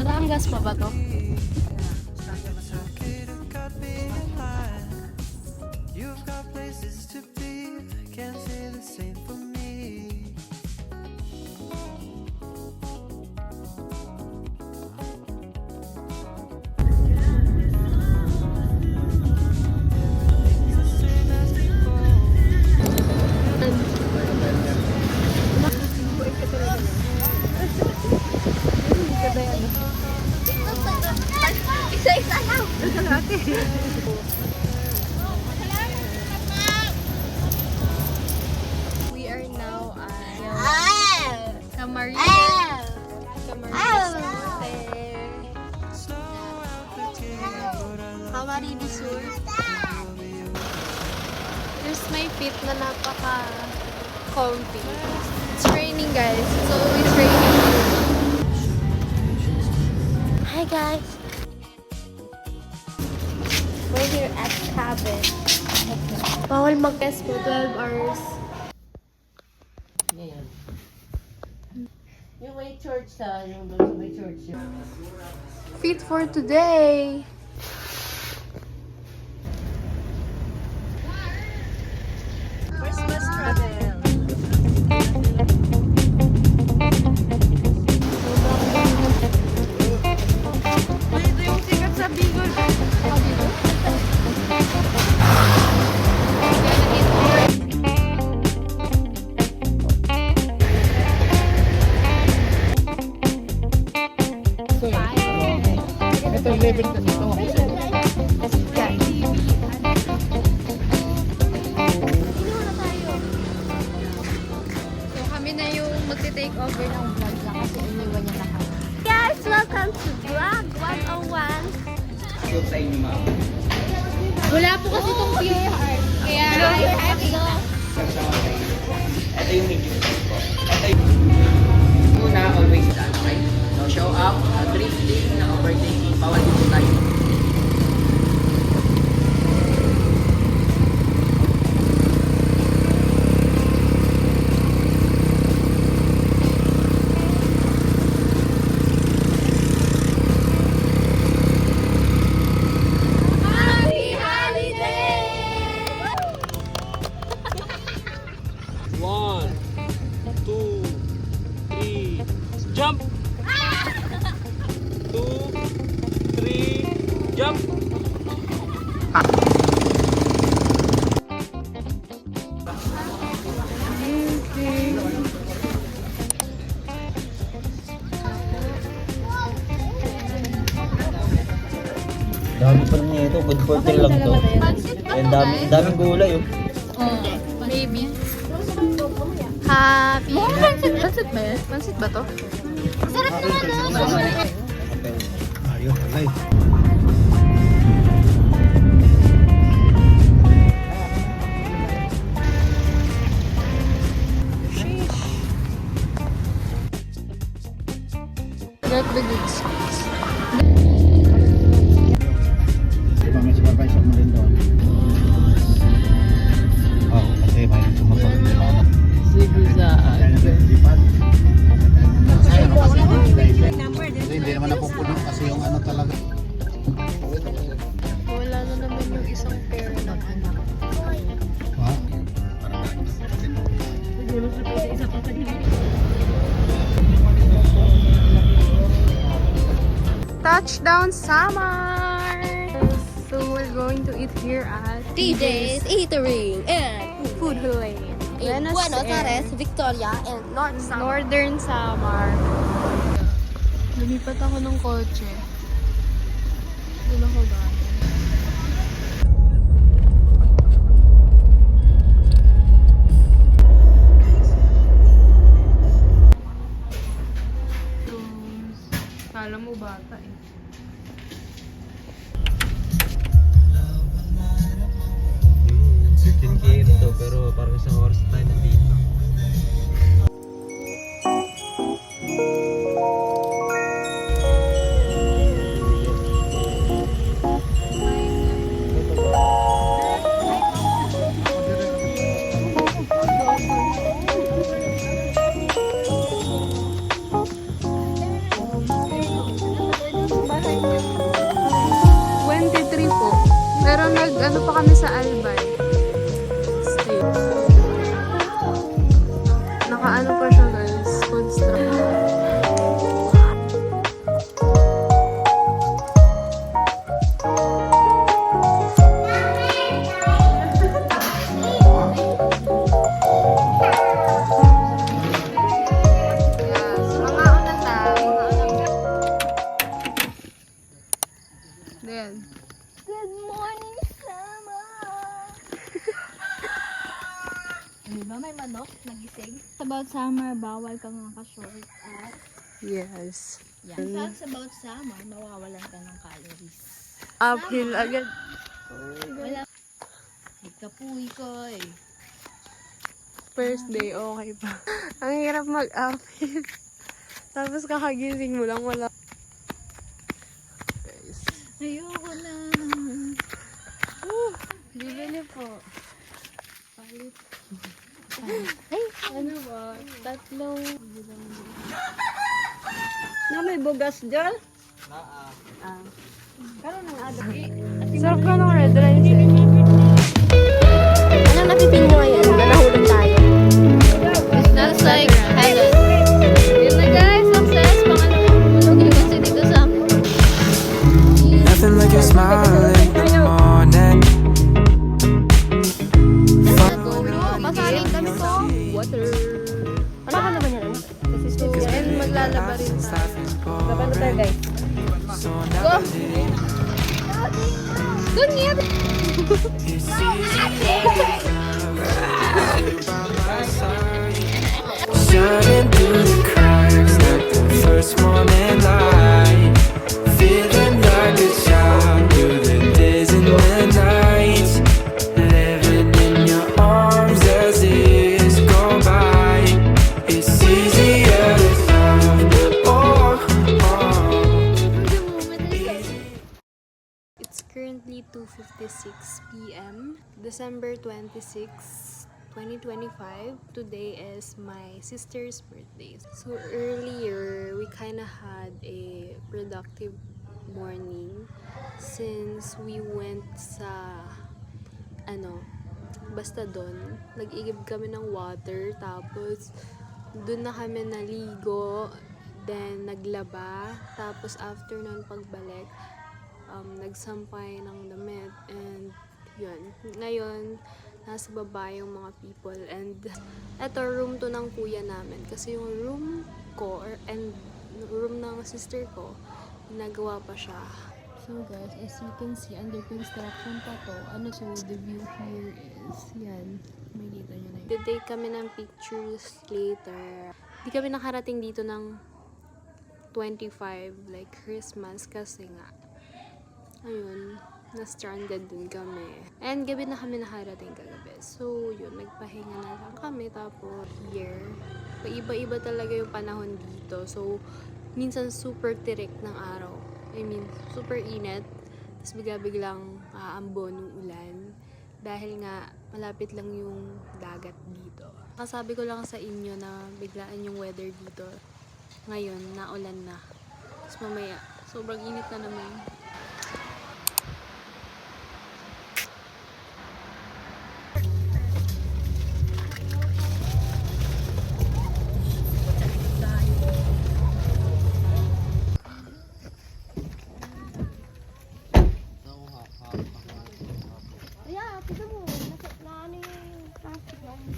Batangas pa ba to? You've got places to be, can't say the same for me. Isa-isa lang! We are now at Camarines. Camarines Sur. Here's my feet na napaka-comfy. It's raining, guys. It's always raining. Hi, guys. We're here at cabin. Bawal mag-guest for 12 hours. Ngayon. Yung may church yung doon sa may church yun. Fit for today. Christmas travel. Ito yung sikat sa Bicol. Ito yung level kasi ito. So kami na yung magte-take over ng vlog lang kasi iniwan niya na kami. Guys, welcome to Vlog 101. Yung sa inyo, ma'am. Wala po kasi itong pure heart. Kaya I have to. Sagsama sa inyo. Ito yung medium size po. Ito yung una, always done, okay? So, show up, drifting, na overtaking, bawal dito tayo. Happy holiday! 1, 2, 3, jump! 2, 3, jump! Dami pa niya ito, good for lang to. Daming gulay oh. Baby. Happy. Pansit ba yan? Pansit ba to? Ayun, alay. Get the goods. Diba may supervisor mo rin doon? Oo, kasi may supervisor. Hindi naman napupuno kasi yung ano talaga. Wala na naman yung isang pair ng anak. Ha? Touchdown Samar! So we're going to eat here at DJ's Eatery and Food Lane. in Buenos Aires, Victoria, and Northern Samar. Lumipat ako ng kotse. Doon ako galing. pero parang isang oras na tayo nandito. Pero nag-ano pa kami sa Albay. Stay. Naka-ano pa siya guys. Construct. Yes. Mga una ta. Mga una. Then. Good morning, Sama! Di ba may manok nagising? About summer, bawal kang naka-short at Yes. yan. Facts about summer, mawawalan ka ng calories. Uphill agad. Wala. Ikapuy ko eh. First day, okay pa. Ang hirap mag-uphill. Tapos kakagising mo lang, wala. Guys. Ayoko na. Bibili po. Palit. Ay, ano ba? Tatlong... Na may bugas dyan? Sarap ka ng red rice eh. Anong napipili nyo ngayon? Na nahulog tayo. That's like heaven. Yun na guys, success. Pangalawang hulog yung kasi dito sa... Nothing like your smile in the morning. Pasaling kami ko. Water. Ano ka naman yan? And maglalaba rin tayo. Paano tayo guys? Go! Doon yan! Shining through the cracks like the first morning light. Feeling like a child through the days and the nights. Living in your arms as years go by. It's easier to love. Oh, oh. It's currently 2:56 p.m. December 26, 2025. Today is my sister's birthday. So earlier, we kind of had a productive morning since we went sa basta doon. Nag-igib kami ng water, tapos doon na kami naligo, then naglaba, tapos after nun pagbalik, nagsampay ng damit, and yun. Ngayon, nasa baba yung mga people, and eto, room to ng kuya namin, kasi yung room ko, and room ng sister ko, nagawa pa siya. So guys, as you can see, under construction pa to. So the view here is, yan, makikita nyo na yun. Did kami ng pictures later. Di kami nakarating dito ng 25, like Christmas, kasi nga, ayun, na-stranded din kami. And gabi na kami nakarating kagabi. So, yun, nagpahinga na lang kami. Tapos, here, paiba-iba talaga yung panahon dito. So, minsan super tirik ng araw. I mean, super init. Tapos bigla-biglang aambon ng ulan. Dahil nga, malapit lang yung dagat dito. Kasabi ko lang sa inyo na biglaan yung weather dito. Ngayon, naulan na. Tapos mamaya, sobrang init na naman.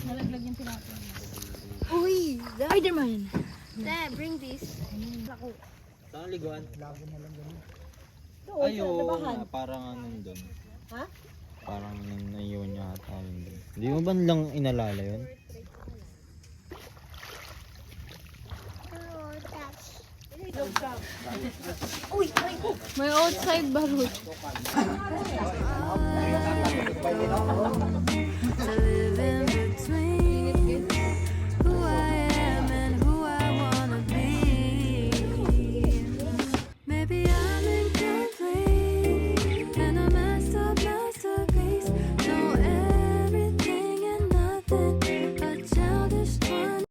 Nalaglag yung tinapon. Uy! Spider-Man! Dad, bring this. Saan liguan? Oo, Ay, sa oo labahan. nga, parang anong doon. Ha? Parang naiwan niya ata yun doon. Hindi mo ba lang inalala yun? May outside barut.